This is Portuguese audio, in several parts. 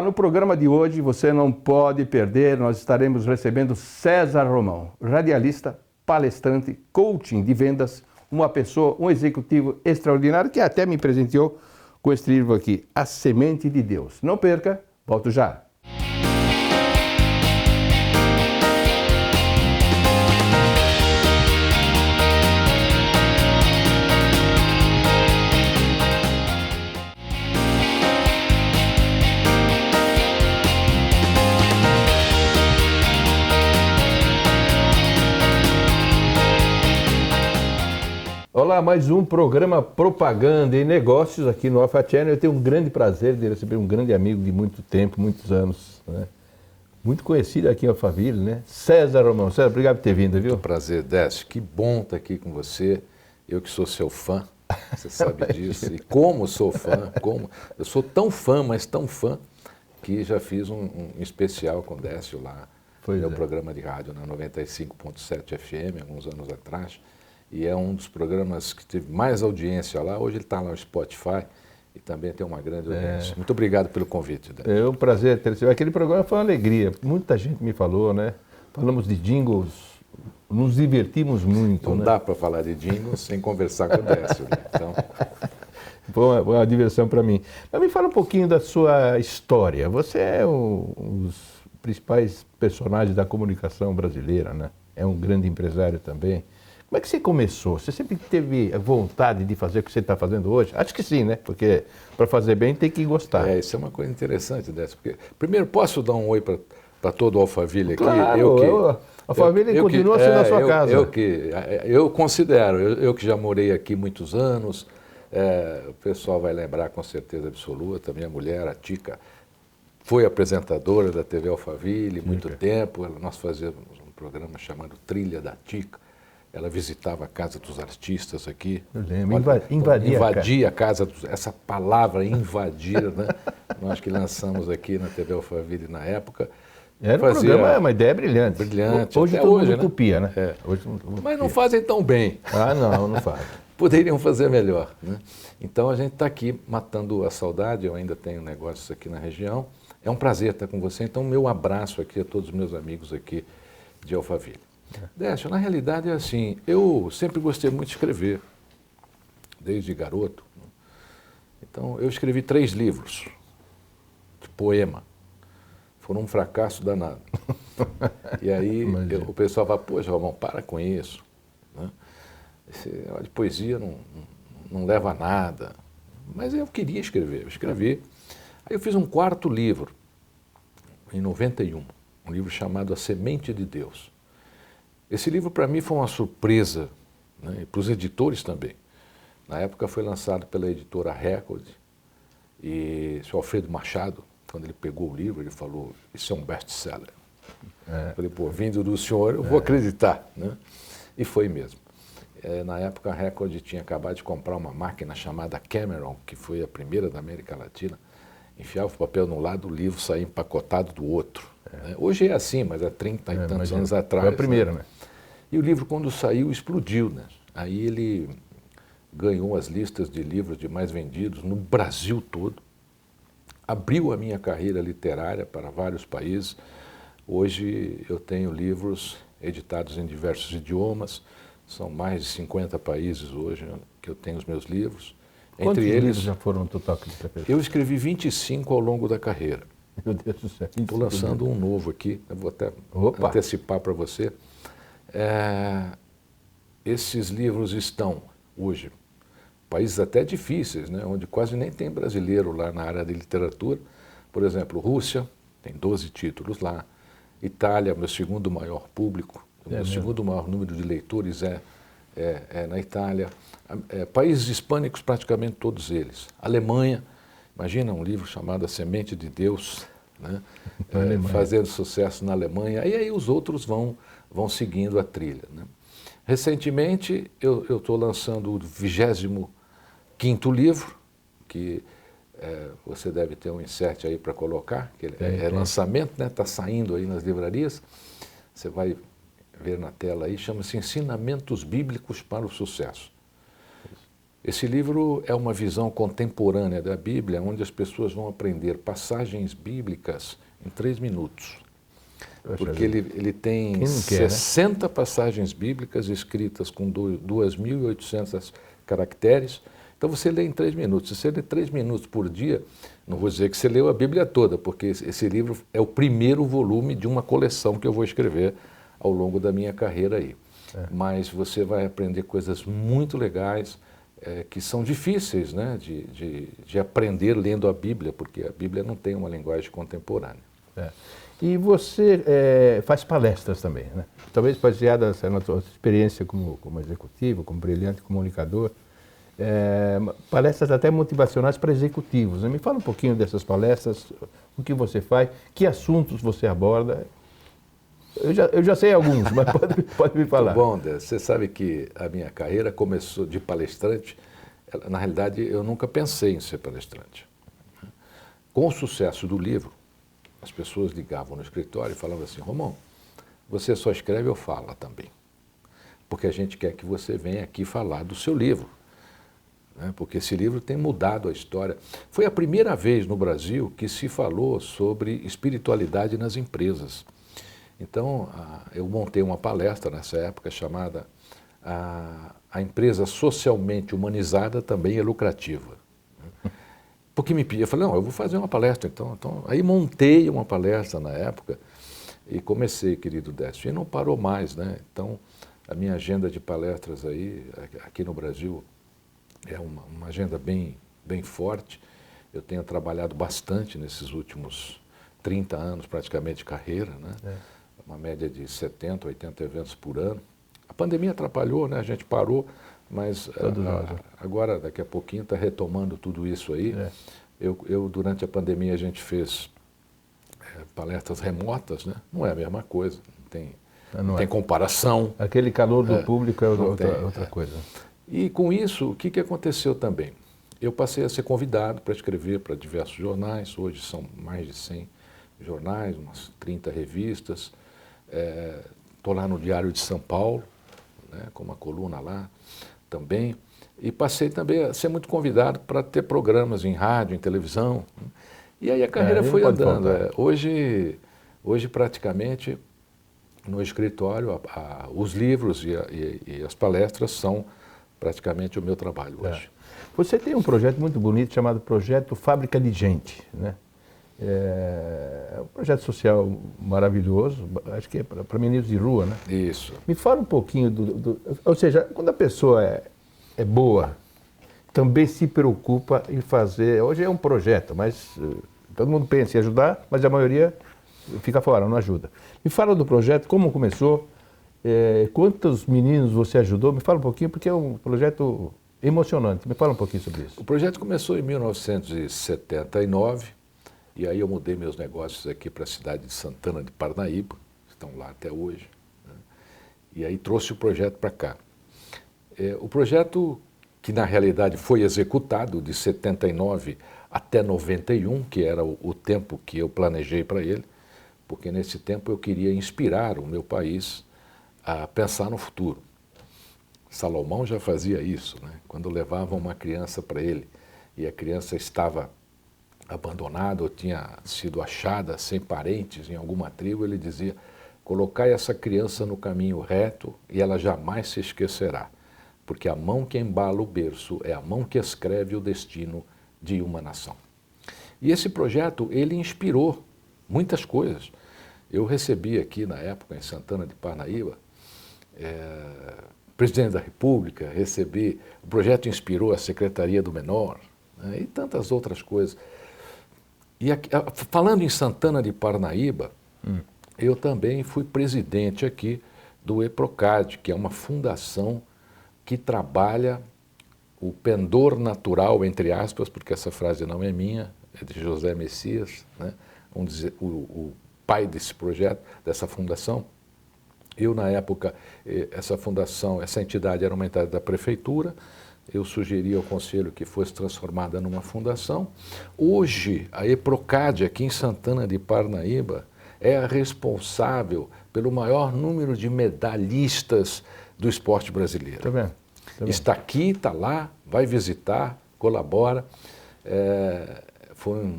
Olá, no programa de hoje você não pode perder, nós estaremos recebendo César Romão, radialista, palestrante, coaching de vendas, uma pessoa, um executivo extraordinário que até me presenteou com este livro aqui, A Semente de Deus. Não perca, volto já. Olá, mais um programa Propaganda e Negócios aqui no Alpha Channel. Eu tenho um grande prazer de receber um grande amigo de muito tempo, muitos anos, né? Muito conhecido aqui em Alphaville, né? César Romão. César, obrigado por ter vindo, viu? Muito prazer, Décio. Que bom estar aqui com você. Eu que sou seu fã, você sabe disso. E como sou fã, eu sou tão fã, mas tão fã, que já fiz um especial com o Décio lá, no programa de rádio, na 95.7 FM, alguns anos atrás. E é um dos programas que teve mais audiência lá. Hoje ele está lá no Spotify e também tem uma grande audiência. Muito obrigado pelo convite, Décio. É um prazer ter você. Aquele programa foi uma alegria. Muita gente me falou, né? Falamos de jingles, nos divertimos muito. Não dá para falar de jingles sem conversar com o Décio. Né? Então... Foi uma diversão para mim. Mas me fala um pouquinho da sua história. Você é um dos principais personagens da comunicação brasileira, né? É um grande empresário também. Como é que você começou? Você sempre teve vontade de fazer o que você está fazendo hoje? Acho que sim, né? Porque para fazer bem tem que gostar. Isso é uma coisa interessante, Décio. Porque, primeiro, posso dar um oi para todo o Alphaville aqui? Claro, Alphaville continua sendo a sua casa. Eu considero, eu que já morei aqui muitos anos, o pessoal vai lembrar com certeza absoluta, minha mulher, a Tica, foi apresentadora da TV Alphaville muito tempo. Nós fazíamos um programa chamado Trilha da Tica. Ela visitava a casa dos artistas aqui. Eu lembro, invadia a casa dos... Essa palavra invadir, né? Nós que lançamos aqui na TV Alphaville na época. Era um programa, uma ideia brilhante. Brilhante. Hoje todo mundo copia, né? Hoje mas não fazem tão bem. Não fazem. Poderiam fazer melhor, né? Então a gente está aqui matando a saudade, eu ainda tenho negócios aqui na região. É um prazer estar com você, então meu abraço aqui a todos os meus amigos aqui de Alphaville. Décio, na realidade é assim, eu sempre gostei muito de escrever, desde garoto. Então, eu escrevi 3 livros de poema. Foram um fracasso danado. E aí o pessoal fala, poxa, Romão, para com isso. Né? De poesia não leva a nada. Mas eu queria escrever, eu escrevi. Aí eu fiz um 4º livro, em 91, um livro chamado A Semente de Deus. Esse livro, para mim, foi uma surpresa, né? E para os editores também. Na época foi lançado pela editora Record, e o senhor Alfredo Machado, quando ele pegou o livro, ele falou, isso é um best-seller. Falei, pô, vindo do senhor, eu vou acreditar. Né? E foi mesmo. Na época, a Record tinha acabado de comprar uma máquina chamada Cameron, que foi a primeira da América Latina. Enfiava o papel de um lado, o livro saía empacotado do outro. Né? Hoje é assim, mas há 30 e tantos anos atrás. Foi a primeira, né? E o livro, quando saiu, explodiu, né? Aí ele ganhou as listas de livros de mais vendidos no Brasil todo. Abriu a minha carreira literária para vários países. Hoje eu tenho livros editados em diversos idiomas. São mais de 50 países hoje que eu tenho os meus livros. Quantos livros já foram no total que você fez? Eu escrevi 25 ao longo da carreira. Meu Deus do céu. Estou lançando um novo aqui, eu vou até antecipar para você. Esses livros estão hoje, países até difíceis, né, onde quase nem tem brasileiro lá na área de literatura. Por exemplo, Rússia, tem 12 títulos lá. Itália, meu segundo maior público, meu segundo maior número de leitores é na Itália. Países hispânicos, praticamente todos eles. Alemanha, imagina um livro chamado A Semente de Deus, né? Fazendo sucesso na Alemanha. E aí os outros vão seguindo a trilha. Né? Recentemente, eu estou lançando o 25º livro, que você deve ter um insert aí para colocar, que é lançamento, né? Está saindo aí nas livrarias. Você vai ver na tela aí, chama-se Ensinamentos Bíblicos para o Sucesso. Esse livro é uma visão contemporânea da Bíblia, onde as pessoas vão aprender passagens bíblicas em 3 minutos. Porque ele tem 60 passagens bíblicas escritas com 2.800 caracteres. Então você lê em 3 minutos. Se você lê 3 minutos por dia, não vou dizer que você leu a Bíblia toda, porque esse livro é o primeiro volume de uma coleção que eu vou escrever ao longo da minha carreira aí. Mas você vai aprender coisas muito legais, que são difíceis, né, de aprender lendo a Bíblia, porque a Bíblia não tem uma linguagem contemporânea. E você faz palestras também, né? Talvez baseada na sua experiência como executivo, como brilhante comunicador, palestras até motivacionais para executivos, né? Me fala um pouquinho dessas palestras, o que você faz, que assuntos você aborda. Eu já sei alguns, mas pode me falar. Bom, você sabe que a minha carreira começou de palestrante. Na realidade, eu nunca pensei em ser palestrante. Com o sucesso do livro, as pessoas ligavam no escritório e falavam assim: Romão, você só escreve ou fala também? Porque a gente quer que você venha aqui falar do seu livro, né? Porque esse livro tem mudado a história. Foi a primeira vez no Brasil que se falou sobre espiritualidade nas empresas. Então, eu montei uma palestra nessa época chamada A Empresa Socialmente Humanizada Também é Lucrativa. Porque me pediam, eu falei, não, eu vou fazer uma palestra então. Aí montei uma palestra na época e comecei, querido Décio, e não parou mais, né? Então, a minha agenda de palestras aí, aqui no Brasil, é uma agenda bem forte. Eu tenho trabalhado bastante nesses últimos 30 anos, praticamente, de carreira, né? Uma média de 70, 80 eventos por ano. A pandemia atrapalhou, né? A gente parou, mas agora, daqui a pouquinho, está retomando tudo isso aí. Durante a pandemia, a gente fez palestras remotas, né? Não é a mesma coisa, não tem comparação. Aquele calor do público é outra coisa. E com isso, o que aconteceu também? Eu passei a ser convidado para escrever para diversos jornais, hoje são mais de 100 jornais, umas 30 revistas. Estou lá no Diário de São Paulo, né, com uma coluna lá também, e passei também a ser muito convidado para ter programas em rádio, em televisão, e aí a carreira foi andando. Hoje praticamente, no escritório, os livros e as palestras são praticamente o meu trabalho hoje. Você tem um projeto muito bonito chamado Projeto Fábrica de Gente, né? É um projeto social maravilhoso, acho que é para meninos de rua, né? Isso. Me fala um pouquinho ou seja, quando a pessoa é boa, também se preocupa em fazer, hoje é um projeto, mas todo mundo pensa em ajudar, mas a maioria fica fora, não ajuda. Me fala do projeto, como começou, quantos meninos você ajudou, me fala um pouquinho, porque é um projeto emocionante, me fala um pouquinho sobre isso. O projeto começou em 1979, e aí eu mudei meus negócios aqui para a cidade de Santana de Parnaíba, estão lá até hoje, né? E aí trouxe o projeto para cá. O projeto, que na realidade foi executado de 79 até 91, que era o tempo que eu planejei para ele, porque nesse tempo eu queria inspirar o meu país a pensar no futuro. Salomão já fazia isso, né? Quando levava uma criança para ele e a criança estava abandonada ou tinha sido achada sem parentes em alguma tribo, ele dizia: colocai essa criança no caminho reto e ela jamais se esquecerá, porque a mão que embala o berço é a mão que escreve o destino de uma nação. E esse projeto, ele inspirou muitas coisas. Eu recebi aqui na época, em Santana de Parnaíba, presidente da República, o projeto inspirou a Secretaria do Menor, né, e tantas outras coisas. E aqui, falando em Santana de Parnaíba, eu também fui presidente aqui do EPROCAD, que é uma fundação que trabalha o pendor natural, entre aspas, porque essa frase não é minha, é de José Messias, né, vamos dizer, o pai desse projeto, dessa fundação. Eu, na época, essa fundação, essa entidade era uma entidade da prefeitura, eu sugeri ao conselho que fosse transformada numa fundação. Hoje, a EPROCAD, aqui em Santana de Parnaíba, é a responsável pelo maior número de medalhistas do esporte brasileiro. Tá vendo? está aqui, está lá, vai visitar, colabora. Foi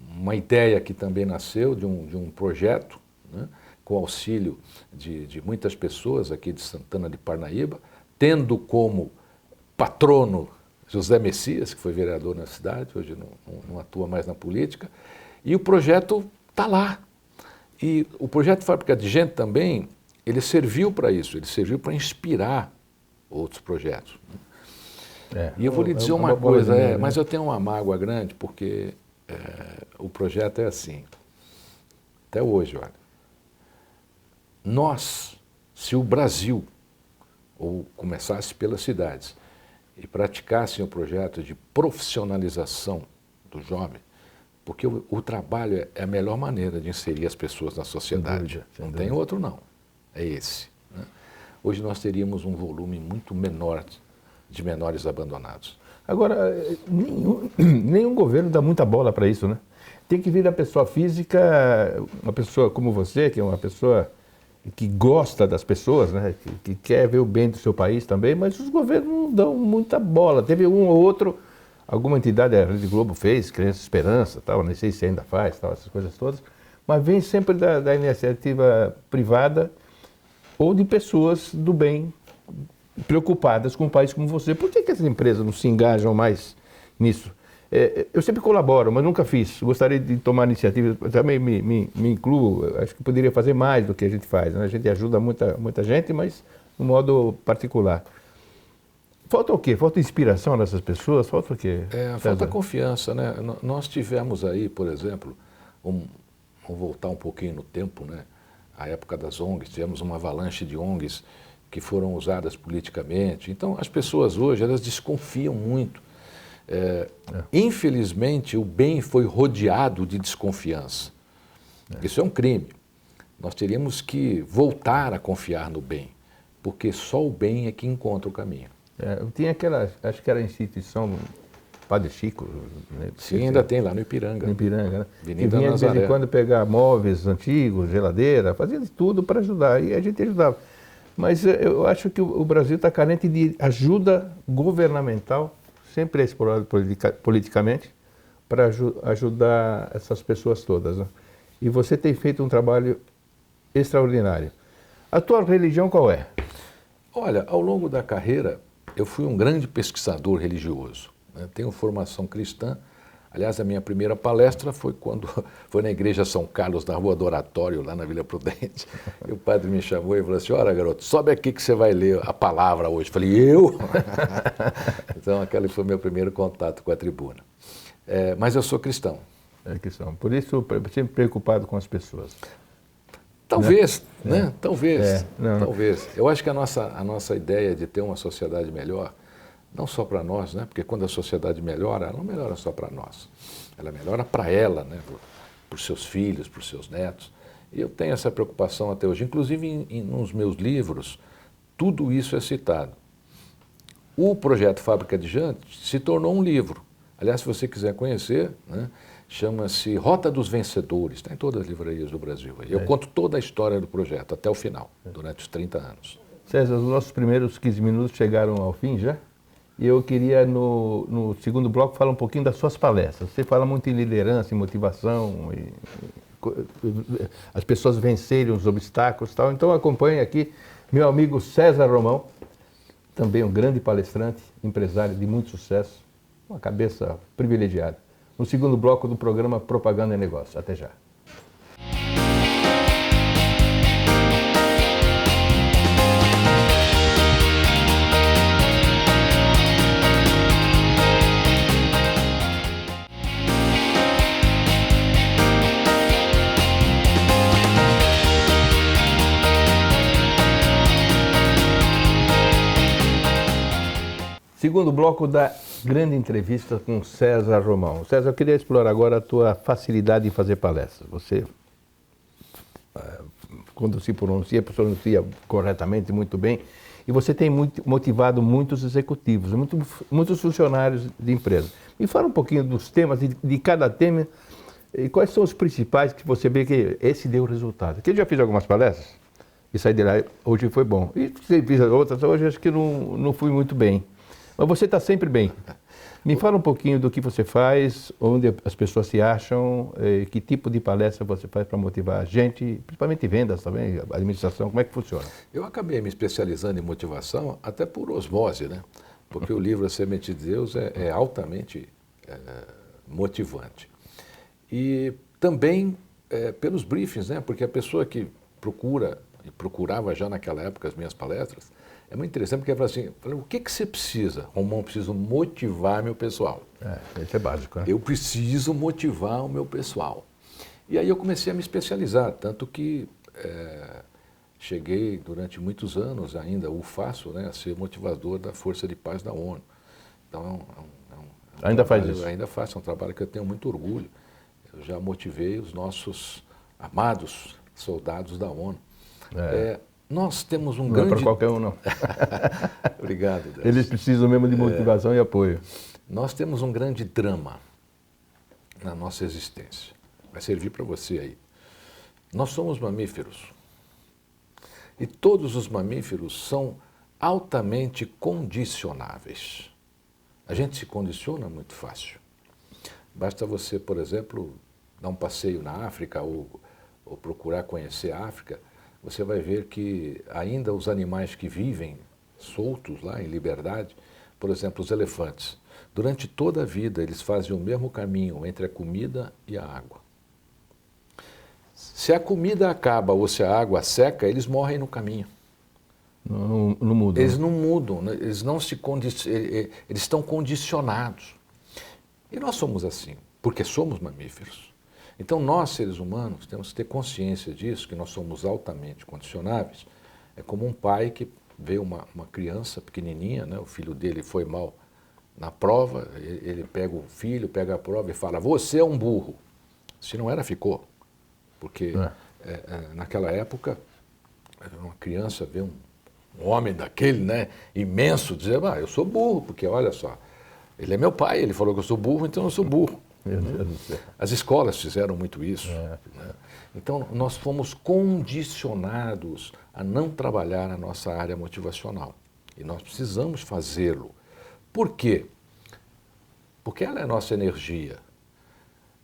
uma ideia que também nasceu de um projeto, né, com auxílio de muitas pessoas aqui de Santana de Parnaíba, tendo como patrono José Messias, que foi vereador na cidade, hoje não atua mais na política, e o projeto está lá. E o projeto Fábrica de Gente também, ele serviu para isso, ele serviu para inspirar outros projetos. E eu vou lhe dizer uma coisa, mas eu tenho uma mágoa grande, porque o projeto é assim, até hoje, olha. Nós, se o Brasil, ou começasse pelas cidades, e praticassem o projeto de profissionalização do jovem, porque o trabalho é a melhor maneira de inserir as pessoas na sociedade. Não tem outro, não. É esse. Né? Hoje nós teríamos um volume muito menor de menores abandonados. Agora, nenhum governo dá muita bola para isso, né? Tem que vir da pessoa física, uma pessoa como você, que é uma pessoa que gosta das pessoas, né? Que quer ver o bem do seu país também, mas os governos não dão muita bola. Teve um ou outro, alguma entidade, a Rede Globo fez, Criança Esperança, tal, não sei se ainda faz, tal, essas coisas todas, mas vem sempre da iniciativa privada ou de pessoas do bem preocupadas com um país como você. Por que essas empresas não se engajam mais nisso? Eu sempre colaboro, mas nunca fiz. Gostaria de tomar iniciativa, também me incluo, acho que poderia fazer mais do que a gente faz, né? A gente ajuda muita gente, mas no modo particular. Falta o quê? Falta inspiração nessas pessoas? Falta o quê? Falta confiança, né? Nós tivemos aí, por exemplo, vamos voltar um pouquinho no tempo, né? A época das ONGs, tivemos uma avalanche de ONGs que foram usadas politicamente. Então, as pessoas hoje, elas desconfiam muito. Infelizmente, o bem foi rodeado de desconfiança. Isso é um crime. Nós teríamos que voltar a confiar no bem, porque só o bem é que encontra o caminho. Tinha aquela, acho que era a instituição Padre Chico. Né? Sim, ainda tem lá no Ipiranga. No Ipiranga, né? Avenida que vinha Nazaré. de vez em quando pegar móveis antigos, geladeira, fazia de tudo para ajudar, e a gente ajudava. Mas eu acho que o Brasil está carente de ajuda governamental, sempre é explorado politicamente, para ajudar essas pessoas todas. Né? E você tem feito um trabalho extraordinário. A tua religião qual é? Olha, ao longo da carreira, eu fui um grande pesquisador religioso. Né? Tenho formação cristã. Aliás, a minha primeira palestra foi na Igreja São Carlos, na Rua do Oratório, lá na Vila Prudente. E o padre me chamou e falou assim, olha, garoto, sobe aqui que você vai ler a palavra hoje. Eu falei, eu? Então, aquele foi meu primeiro contato com a tribuna. Mas eu sou cristão. É cristão. Por isso, sempre preocupado com as pessoas. Talvez, né? Talvez. Não. Talvez. Eu acho que a nossa ideia de ter uma sociedade melhor, não só para nós, né? Porque quando a sociedade melhora, ela não melhora só para nós. Ela melhora para ela, né? Para os seus filhos, para os seus netos. E eu tenho essa preocupação até hoje. Inclusive, nos meus livros, tudo isso é citado. O projeto Fábrica de Gente se tornou um livro. Aliás, se você quiser conhecer, né? Chama-se Rota dos Vencedores. Está em todas as livrarias do Brasil. Eu conto toda a história do projeto, até o final, durante os 30 anos. César, os nossos primeiros 15 minutos chegaram ao fim já. E eu queria, no segundo bloco, falar um pouquinho das suas palestras. Você fala muito em liderança, em motivação, as pessoas vencerem os obstáculos e tal. Então acompanhe aqui meu amigo César Romão, também um grande palestrante, empresário de muito sucesso, uma cabeça privilegiada. No segundo bloco do programa Propaganda e Negócio. Até já. Segundo bloco da grande entrevista com César Romão. César, eu queria explorar agora a tua facilidade em fazer palestras. Você, quando se pronuncia corretamente, muito bem, e você tem motivado muitos executivos, muitos funcionários de empresa. Me fala um pouquinho dos temas, de cada tema, e quais são os principais que você vê que esse deu resultado. Porque eu já fiz algumas palestras, e saí de lá, hoje foi bom. E fiz outras, hoje acho que não fui muito bem. Mas você está sempre bem. Me fala um pouquinho do que você faz, onde as pessoas se acham, que tipo de palestra você faz para motivar a gente, principalmente vendas também, administração, como é que funciona? Eu acabei me especializando em motivação até por osmose, né? Porque o livro A Semente de Deus é altamente motivante. E também pelos briefings, né? Porque a pessoa que procura, e procurava já naquela época as minhas palestras, é muito interessante porque ela fala assim, o que você precisa? Romão, preciso motivar meu pessoal. Isso é básico, né? Eu preciso motivar o meu pessoal. E aí eu comecei a me especializar, tanto que cheguei durante muitos anos ainda, o faço, né, a ser motivador da Força de Paz da ONU. Então Ainda trabalho, faz isso? Ainda faço, é um trabalho que eu tenho muito orgulho. Eu já motivei os nossos amados soldados da ONU. Nós temos um Não grande... é para qualquer um, não. Obrigado, Deus. Eles precisam mesmo de motivação e apoio. Nós temos um grande drama na nossa existência. Vai servir para você aí. Nós somos mamíferos. E todos os mamíferos são altamente condicionáveis. A gente se condiciona muito fácil. Basta você, por exemplo, dar um passeio na África ou procurar conhecer a África, você vai ver que ainda os animais que vivem soltos lá em liberdade, por exemplo, os elefantes, durante toda a vida eles fazem o mesmo caminho entre a comida e a água. Se a comida acaba ou se a água seca, eles morrem no caminho. Não mudam. Eles não mudam, eles não se eles estão condicionados. E nós somos assim, porque somos mamíferos. Então nós, seres humanos, temos que ter consciência disso, que nós somos altamente condicionáveis. É como um pai que vê uma criança pequenininha, né, o filho dele foi mal na prova, ele pega o filho, pega a prova e fala, você é um burro. Se não era, ficou. Porque naquela época, uma criança vê um homem daquele, né, imenso, dizer, eu sou burro, porque olha só, ele é meu pai, ele falou que eu sou burro, então eu sou burro. Meu Deus do céu. As escolas fizeram muito isso. Né? Então, nós fomos condicionados a não trabalhar a nossa área motivacional. E nós precisamos fazê-lo. Por quê? Porque ela é a nossa energia.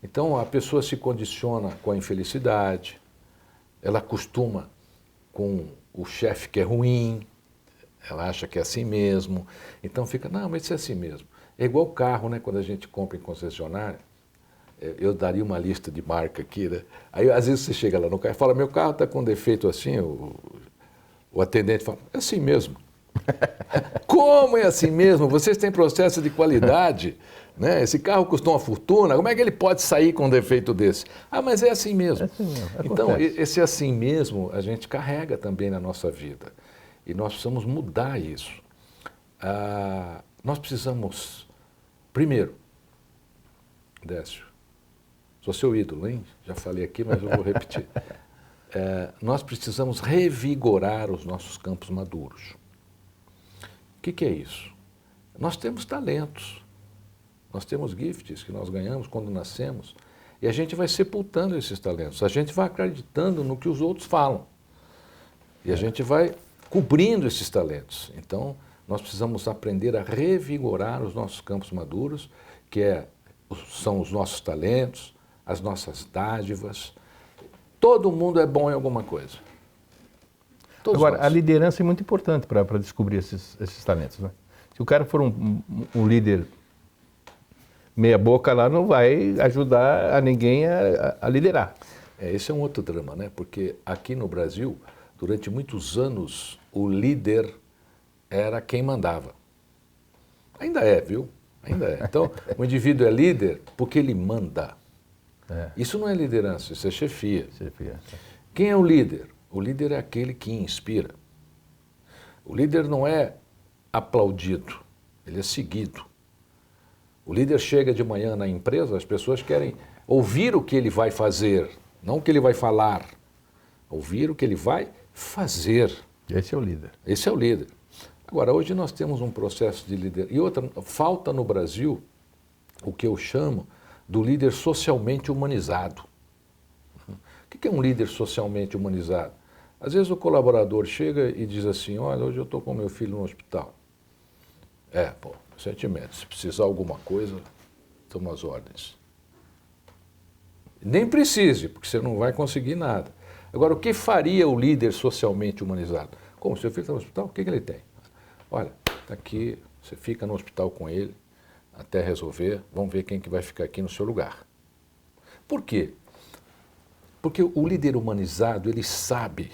Então, a pessoa se condiciona com a infelicidade, ela acostuma com o chefe que é ruim, ela acha que é assim mesmo. Então, fica, não, mas isso é assim mesmo. É igual carro, né? Quando a gente compra em concessionária, eu daria uma lista de marca aqui, né? Aí, às vezes, você chega lá no carro e fala, meu carro está com defeito assim, o atendente fala, é assim mesmo. Como é assim mesmo? Vocês têm processo de qualidade, né? Esse carro custou uma fortuna, como é que ele pode sair com um defeito desse? Ah, mas é assim mesmo. É assim mesmo, Então, acontece. esse assim mesmo a gente carrega também na nossa vida. E nós precisamos mudar isso. Nós precisamos, primeiro, Décio, sou seu ídolo, hein? Já falei aqui, mas eu vou repetir. Nós precisamos revigorar os nossos campos maduros. O que é isso? Nós temos talentos, nós temos gifts que nós ganhamos quando nascemos e a gente vai sepultando esses talentos, a gente vai acreditando no que os outros falam e a gente vai cobrindo esses talentos. Então, nós precisamos aprender a revigorar os nossos campos maduros, que são os nossos talentos, as nossas dádivas. Todo mundo é bom em alguma coisa. Todos Agora, nós. a liderança é muito importante para descobrir esses talentos, né? Se o cara for um líder meia boca lá, não vai ajudar a ninguém a liderar. Esse é um outro drama, né? Porque aqui no Brasil, durante muitos anos, o líder era quem mandava. Ainda é, viu? Ainda é. Então, o indivíduo é líder porque ele manda. Isso não é liderança, isso é chefia. Quem é o líder? O líder é aquele que inspira. O líder não é aplaudido, ele é seguido. O líder chega de manhã na empresa, as pessoas querem ouvir o que ele vai fazer, não o que ele vai falar. Ouvir o que ele vai fazer. Esse é o líder. Esse é o líder. Agora, hoje nós temos um processo de líder. E outra, falta no Brasil o que eu chamo do líder socialmente humanizado. O que é um líder socialmente humanizado? Às vezes o colaborador chega e diz assim, olha, hoje eu estou com meu filho no hospital. Sentimento, se precisar alguma coisa, toma as ordens. Nem precise, porque você não vai conseguir nada. Agora, o que faria o líder socialmente humanizado? Como, seu filho está no hospital, o que ele tem? Olha, está aqui, você fica no hospital com ele, até resolver, vamos ver quem que vai ficar aqui no seu lugar. Por quê? Porque o líder humanizado, ele sabe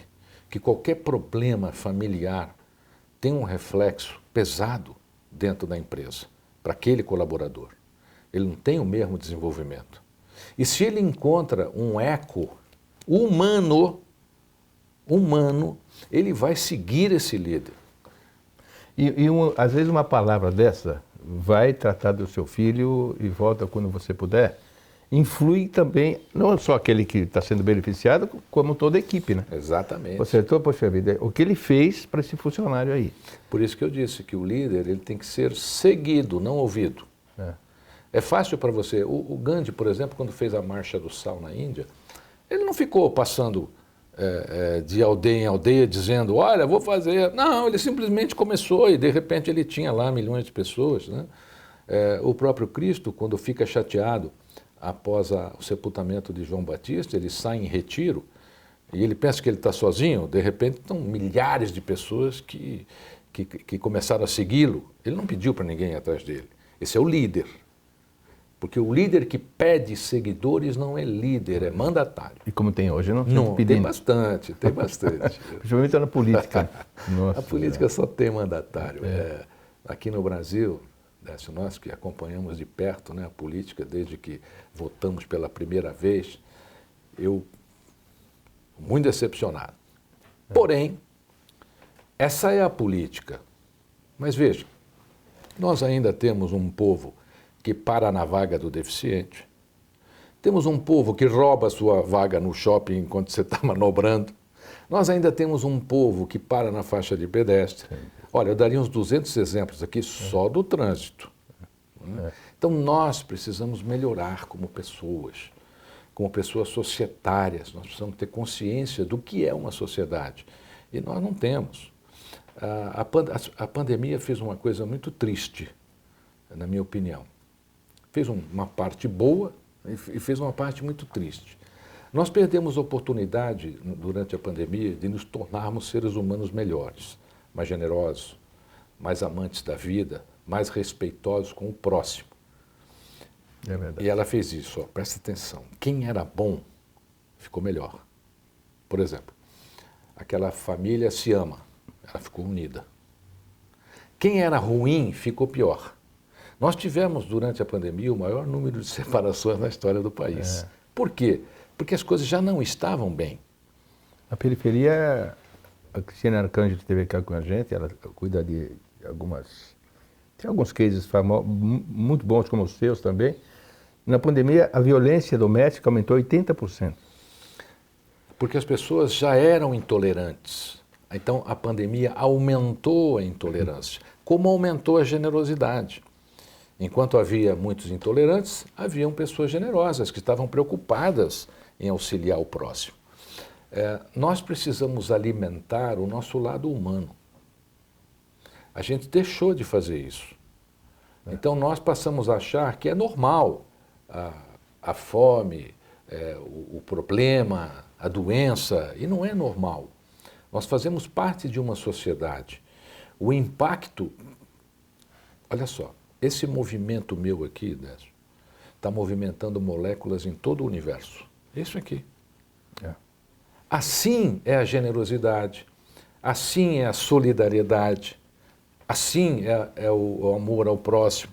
que qualquer problema familiar tem um reflexo pesado dentro da empresa, para aquele colaborador. Ele não tem o mesmo desenvolvimento. E se ele encontra um eco humano, ele vai seguir esse líder. Às vezes uma palavra dessa vai tratar do seu filho e volta quando você puder, influi também, não só aquele que está sendo beneficiado, como toda a equipe, né? Exatamente. Você, poxa vida, o que ele fez para esse funcionário aí. Por isso que eu disse que o líder ele tem que ser seguido, não ouvido. É fácil para você. O Gandhi, por exemplo, quando fez a Marcha do Sal na Índia, ele não ficou passando de aldeia em aldeia dizendo, olha, vou fazer. Não, ele simplesmente começou e de repente ele tinha lá milhões de pessoas, né? O próprio Cristo, quando fica chateado após o sepultamento de João Batista, ele sai em retiro e ele pensa que ele está sozinho, de repente estão milhares de pessoas que começaram a segui-lo. Ele não pediu para ninguém ir atrás dele. Esse é o líder. Porque o líder que pede seguidores não é líder, é mandatário. E como tem hoje, não? Tem bastante, tem bastante. Principalmente na política. Nossa, a política só tem mandatário. Aqui no Brasil, nós que acompanhamos de perto, né, a política desde que votamos pela primeira vez, eu muito decepcionado. Porém, essa é a política. Mas veja, nós ainda temos um povo que para na vaga do deficiente. Temos um povo que rouba a sua vaga no shopping enquanto você está manobrando. Nós ainda temos um povo que para na faixa de pedestre. Olha, eu daria uns 200 exemplos aqui só do trânsito. Então nós precisamos melhorar como pessoas societárias. Nós precisamos ter consciência do que é uma sociedade. E nós não temos. A pandemia fez uma coisa muito triste, na minha opinião. Fez uma parte boa e fez uma parte muito triste. Nós perdemos a oportunidade, durante a pandemia, de nos tornarmos seres humanos melhores, mais generosos, mais amantes da vida, mais respeitosos com o próximo. É verdade. E ela fez isso, presta atenção. Quem era bom ficou melhor. Por exemplo, aquela família se ama, ela ficou unida. Quem era ruim ficou pior. Nós tivemos, durante a pandemia, o maior número de separações na história do país. Por quê? Porque as coisas já não estavam bem. A periferia, a Cristiane Arcângelo esteve aqui com a gente, ela cuida de algumas... Tem alguns cases muito bons, como os seus também. Na pandemia, a violência doméstica aumentou 80%. Porque as pessoas já eram intolerantes. Então, a pandemia aumentou a intolerância, como aumentou a generosidade. Enquanto havia muitos intolerantes, haviam pessoas generosas que estavam preocupadas em auxiliar o próximo. Nós precisamos alimentar o nosso lado humano. A gente deixou de fazer isso. Então nós passamos a achar que é normal a fome, o problema, a doença, e não é normal. Nós fazemos parte de uma sociedade. O impacto, olha só, esse movimento meu aqui, Décio, está movimentando moléculas em todo o universo. Isso aqui. Assim é a generosidade, assim é a solidariedade, assim é o amor ao próximo.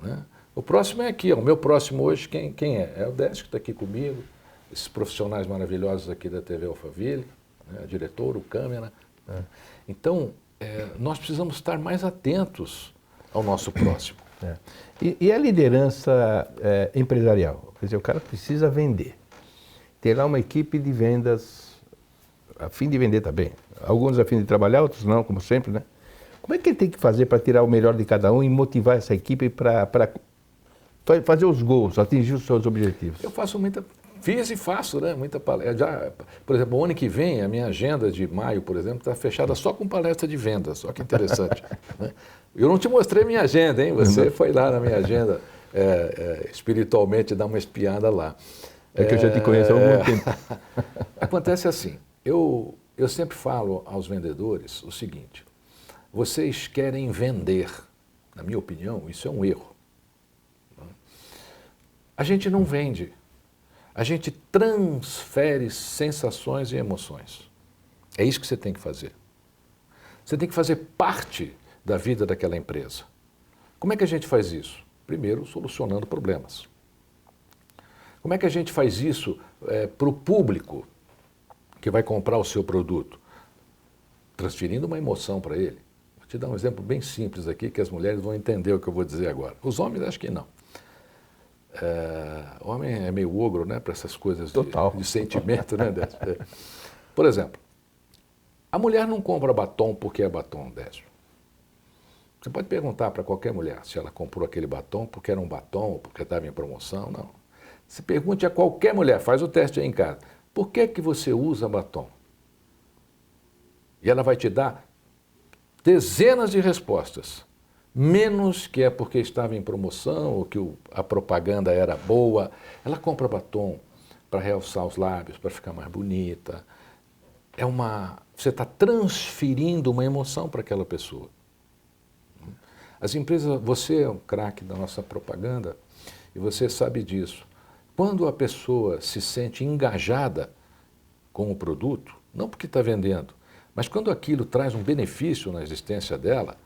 Né? O próximo é aqui, o meu próximo hoje, quem é? É o Décio que está aqui comigo, esses profissionais maravilhosos aqui da TV Alphaville, né? A diretora, o câmera. Então, nós precisamos estar mais atentos ao nosso próximo. E a liderança empresarial? Quer dizer, o cara precisa vender. Ter lá uma equipe de vendas, a fim de vender também. Alguns a fim de trabalhar, outros não, como sempre, né? Como é que ele tem que fazer para tirar o melhor de cada um e motivar essa equipe para fazer os gols, atingir os seus objetivos? Eu faço muita Fiz e faço, né? Muita palestra. Já, por exemplo, o ano que vem, a minha agenda de maio, por exemplo, está fechada só com palestra de vendas. Só que interessante. Né? Eu não te mostrei minha agenda, hein? Você foi lá na minha agenda espiritualmente dar uma espiada lá. É que eu já te conheço há algum tempo. Acontece assim, eu sempre falo aos vendedores o seguinte, vocês querem vender, na minha opinião, isso é um erro. A gente não vende, a gente transfere sensações e emoções. É isso que você tem que fazer. Você tem que fazer parte da vida daquela empresa. Como é que a gente faz isso? Primeiro, solucionando problemas. Como é que a gente faz isso para o público que vai comprar o seu produto? Transferindo uma emoção para ele. Vou te dar um exemplo bem simples aqui, que as mulheres vão entender o que eu vou dizer agora. Os homens, acho que não. O homem é meio ogro, né, para essas coisas de sentimento, né, Décio? Por exemplo, a mulher não compra batom porque é batom, Décio. Você pode perguntar para qualquer mulher se ela comprou aquele batom porque era um batom ou porque estava em promoção, não. Se pergunte a qualquer mulher, faz o teste aí em casa, por que que você usa batom? E ela vai te dar dezenas de respostas, menos que é porque estava em promoção ou que a propaganda era boa. Ela compra batom para realçar os lábios, para ficar mais bonita. Você está transferindo uma emoção para aquela pessoa. As empresas, você é um craque da nossa propaganda e você sabe disso. Quando a pessoa se sente engajada com o produto, não porque está vendendo, mas quando aquilo traz um benefício na existência dela,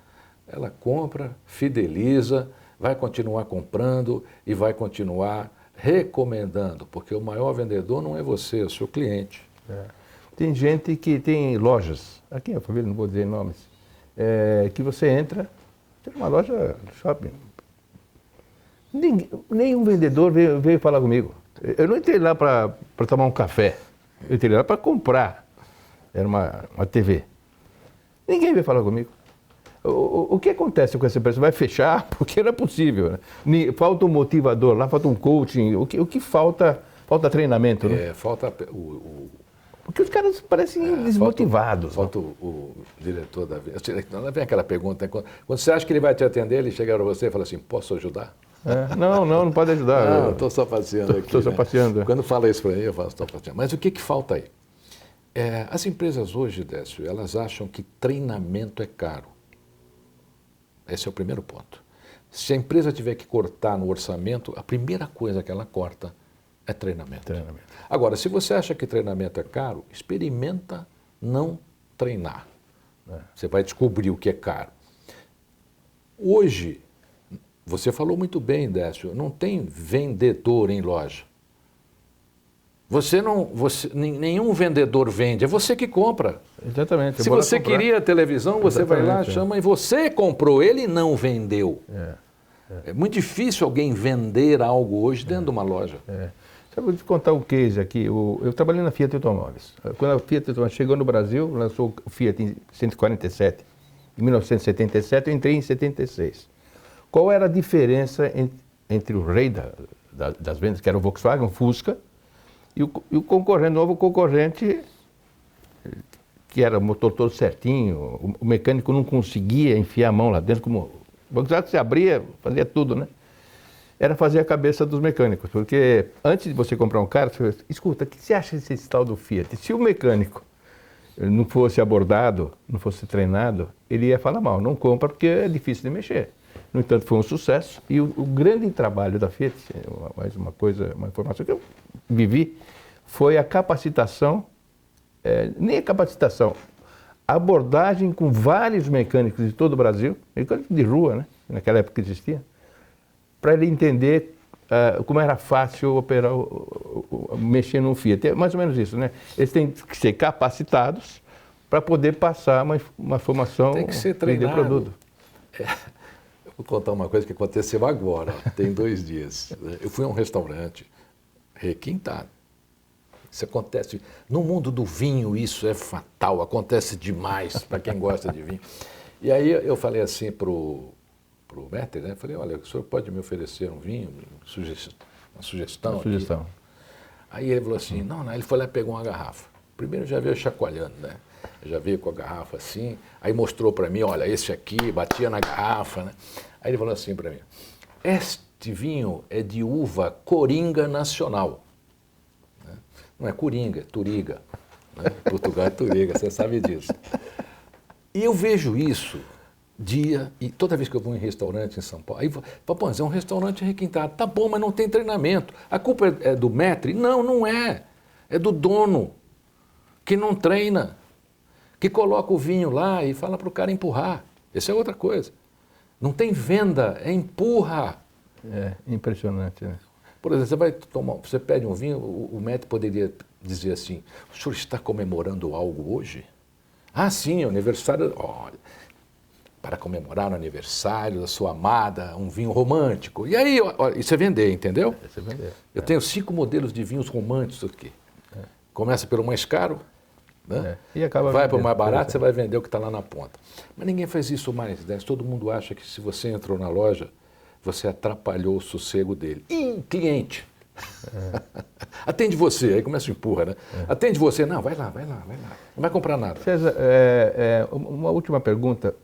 ela compra, fideliza, vai continuar comprando e vai continuar recomendando, porque o maior vendedor não é você, é o seu cliente. Tem gente que tem lojas, aqui na família, não vou dizer nomes, que você entra, tem uma loja shopping. Nenhum vendedor veio falar comigo. Eu não entrei lá para tomar um café. Eu entrei lá para comprar. Era uma TV. Ninguém veio falar comigo. O que acontece com essa empresa? Vai fechar? Porque não é possível. Né? Falta um motivador lá, falta um coaching. O que falta? Falta treinamento, né? Falta porque os caras parecem desmotivados. Falta o diretor da venda. Não vem aquela pergunta, né? Quando você acha que ele vai te atender, ele chega para você e fala assim, posso ajudar? Não pode ajudar. Não, estou só passeando aqui. Estou só passeando. Quando fala isso para mim, eu falo, estou passeando. Mas o que falta aí? As empresas hoje, Décio, elas acham que treinamento é caro. Esse é o primeiro ponto. Se a empresa tiver que cortar no orçamento, a primeira coisa que ela corta é treinamento. Agora, se você acha que treinamento é caro, experimenta não treinar. Você vai descobrir o que é caro. Hoje, você falou muito bem, Décio, não tem vendedor em loja. Nenhum vendedor vende, é você que compra. Exatamente. Se você queria televisão, você vai lá, chama e você comprou, ele não vendeu. É muito difícil alguém vender algo hoje dentro de uma loja. Eu vou te contar um case aqui. Eu trabalhei na Fiat Automóveis. Quando a Fiat Automóveis chegou no Brasil, lançou o Fiat 147. Em 1977, eu entrei em 76. Qual era a diferença entre o rei das vendas, que era o Volkswagen, o Fusca, e o concorrente, novo concorrente, que era o motor todo certinho, o mecânico não conseguia enfiar a mão lá dentro, como o Volkswagen se abria, fazia tudo, né? Era fazer a cabeça dos mecânicos, porque antes de você comprar um carro, você fala, escuta, o que você acha desse tal do Fiat? Se o mecânico não fosse abordado, não fosse treinado, ele ia falar mal, não compra porque é difícil de mexer. No entanto, foi um sucesso e o grande trabalho da Fiat, mais uma coisa, uma informação que eu vivi, foi a capacitação, nem a capacitação, a abordagem com vários mecânicos de todo o Brasil, mecânicos de rua, né? Naquela época existia, para ele entender como era fácil operar, mexer no Fiat. É mais ou menos isso, né? Eles têm que ser capacitados para poder passar uma formação, tem que ser treinado. Vender produto. Vou contar uma coisa que aconteceu agora, tem 2 dias. Eu fui a um restaurante requintado. Isso acontece, no mundo do vinho isso é fatal, acontece demais para quem gosta de vinho. E aí eu falei assim pro Metter, né? Falei, olha, o senhor pode me oferecer um vinho, uma sugestão? Uma sugestão. Aí ele falou assim, não, ele foi lá e pegou uma garrafa. Primeiro já veio chacoalhando, né? Já veio com a garrafa assim, aí mostrou para mim, olha, esse aqui, batia na garrafa, né? Aí ele falou assim para mim, este vinho é de uva Coringa Nacional. Né? Não é Coringa, é Turiga. Né? Portugal é Turiga, você sabe disso. E eu vejo isso e toda vez que eu vou em restaurante em São Paulo, aí pô, é um restaurante requintado, tá bom, mas não tem treinamento. A culpa é do maître? Não, não é. É do dono, que não treina, que coloca o vinho lá e fala para o cara empurrar. Essa é outra coisa. Não tem venda, é empurra. É impressionante, né? Por exemplo, você pede um vinho, o maître poderia dizer assim, o senhor está comemorando algo hoje? Ah, sim, o aniversário, olha, para comemorar o aniversário da sua amada, um vinho romântico. E aí, olha, isso é vender, entendeu? Isso é vender. Eu tenho 5 modelos de vinhos românticos aqui. Começa pelo mais caro, né? E acaba vai para o mais barato, você vai vender o que está lá na ponta. Mas ninguém faz isso mais, né? Todo mundo acha que se você entrou na loja, você atrapalhou o sossego dele. Cliente. Atende você, aí começa a empurra, né? Atende você, não, vai lá. Não vai comprar nada. César, uma última pergunta.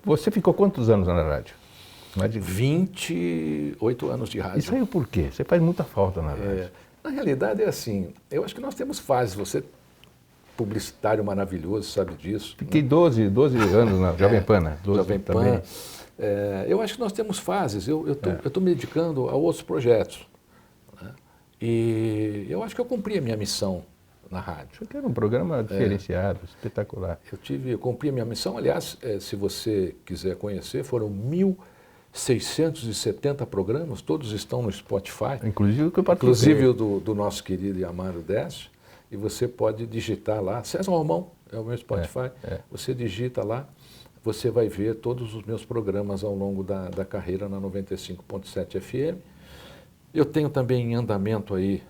Você ficou quantos anos na rádio? Mais de 28 anos de rádio. Isso aí por quê? Você faz muita falta na rádio. Na realidade é assim, eu acho que nós temos fases, você publicitário maravilhoso, sabe disso. Fiquei 12 anos na Jovem Pan, né? Jovem Pan. Eu acho que nós temos fases, eu estou me dedicando a outros projetos. Né? E eu acho que eu cumpri a minha missão na rádio. Isso aqui era um programa diferenciado, espetacular. Eu cumpri a minha missão, aliás, se você quiser conhecer, foram 1.670 programas, todos estão no Spotify. Inclusive o que eu participei. Inclusive o do nosso querido e amado Décio. E você pode digitar lá, César Romão, é o meu Spotify. Você digita lá, você vai ver todos os meus programas ao longo da carreira na 95.7 FM. Eu tenho também em andamento aí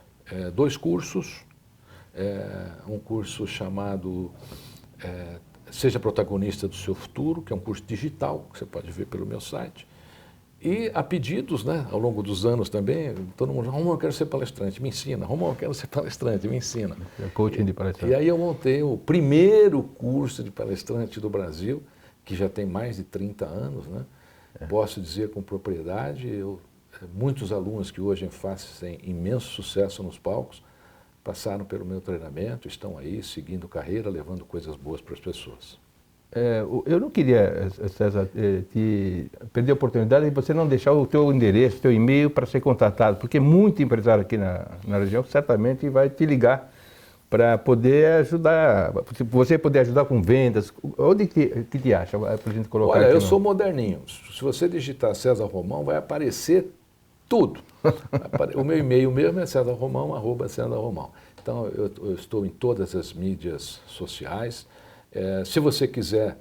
2 cursos. Um curso chamado Seja Protagonista do Seu Futuro, que é um curso digital, que você pode ver pelo meu site. E a pedidos, né, ao longo dos anos também, todo mundo, Romão, eu quero ser palestrante, me ensina. Romão, eu quero ser palestrante, me ensina. Coaching de palestrante. E aí eu montei o primeiro curso de palestrante do Brasil, que já tem mais de 30 anos, né? Posso dizer com propriedade, muitos alunos que hoje fazem imenso sucesso nos palcos, passaram pelo meu treinamento, estão aí seguindo carreira, levando coisas boas para as pessoas. Eu não queria, César, te perder a oportunidade de você não deixar o teu endereço, o teu e-mail para ser contatado, porque muito empresário aqui na região certamente vai te ligar para poder ajudar, você poder ajudar com vendas. Onde que te acha para a gente colocar? Olha, eu sou moderninho. Se você digitar César Romão, vai aparecer tudo. O meu e-mail mesmo é cesarromão@cesarromão. Então, eu estou em todas as mídias sociais. Se você quiser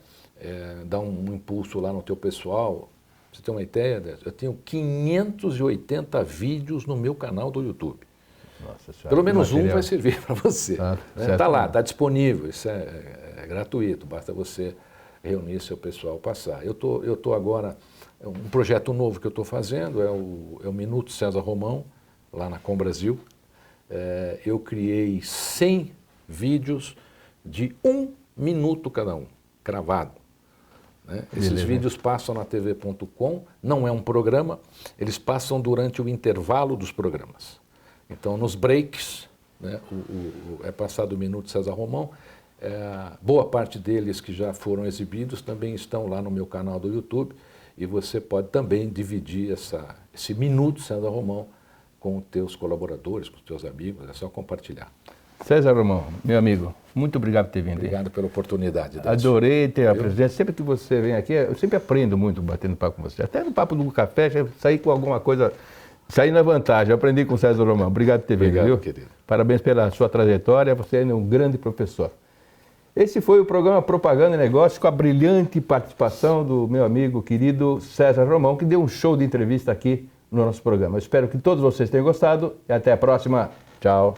dar um impulso lá no teu pessoal, você tem uma ideia, eu tenho 580 vídeos no meu canal do YouTube. Nossa Senhora, pelo menos um vai servir para você. Está lá, está disponível, isso é gratuito, basta você reunir seu pessoal passar. Eu tô agora, um projeto novo que eu estou fazendo é o Minuto César Romão, lá na Com Brasil. Eu criei 100 vídeos de 1 minuto cada um, cravado. Né? Esses vídeos passam na tv.com, não é um programa, eles passam durante o intervalo dos programas. Então, nos breaks, né, é passado o Minuto César Romão, boa parte deles que já foram exibidos também estão lá no meu canal do YouTube e você pode também dividir esse Minuto César Romão com os teus colaboradores, com os teus amigos, é só compartilhar. César Romão, meu amigo, muito obrigado por ter vindo. Obrigado pela oportunidade. Adorei ter a presença. Sempre que você vem aqui, eu sempre aprendo muito batendo papo com você. Até no papo do café, já saí com alguma coisa, saí na vantagem. Eu aprendi com o César Romão. Obrigado por ter vindo, viu? Querido. Parabéns pela sua trajetória, você é um grande professor. Esse foi o programa Propaganda e Negócios, com a brilhante participação do meu amigo querido César Romão, que deu um show de entrevista aqui no nosso programa. Eu espero que todos vocês tenham gostado e até a próxima. Tchau.